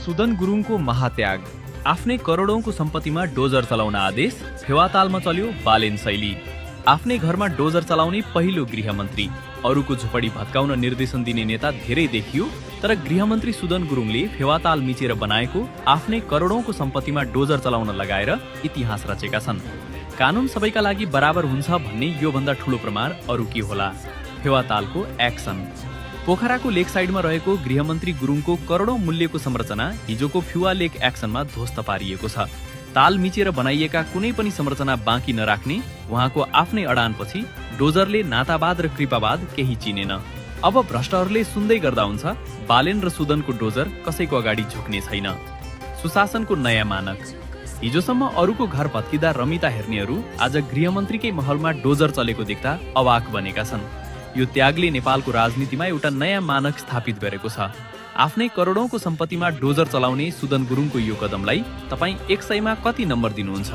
सुदन गुरुङको महात्याग, आफ्नै करोडौंको सम्पत्तिमा डोजर चलाउन आदेश, फेवातालमा चल्यो बालेन शैली। आफ्नै घरमा डोजर चलाउने पहिलो गृहमन्त्री, अरूको झुपडी भत्काउन निर्देशन दिने नेता धेरै देखियो, तर गृहमन्त्री सुदन गुरुङले फेवाताल मिचेर बनाएको आफ्नै करोडौंको सम्पत्तिमा डोजर चलाउन लगाएर इतिहास रचेका छन्। कानुन सबैका लागि बराबर हुन्छ भन्ने योभन्दा ठूलो प्रमाण अरू के होला? फेवातालको एक्सन। पोखराको लेक साइडमा रहेको गृहमन्त्री गुरुङको करोडौं मूल्यको संरचना हिजोको फ्युवा लेक एक्सनमा ध्वस्त पारिएको छ। ताल मिचेर बनाइएका कुनै पनि संरचना बाँकी नराख्ने उहाँको आफ्नै अडानपछि डोजरले नातावाद र कृपावाद केही चिनेन। अब भ्रष्टहरूले सुन्दै गर्दा हुन्छ, बालेन र सुदनको डोजर कसैको अगाडि झुक्ने छैन। सुशासनको नयाँ मानक। हिजोसम्म अरूको घर भत्किँदा रमिता हेर्नेहरू आज गृहमन्त्रीकै महलमा डोजर चलेको देख्दा अवाक बनेका छन्। यो त्यागले नेपालको राजनीतिमा एउटा नयाँ मानक स्थापित गरेको छ। आफ्नै करोडौंको सम्पत्तिमा डोजर चलाउने सुदन गुरुङको यो कदमलाई तपाईँ 100 मा कति नम्बर दिनुहुन्छ?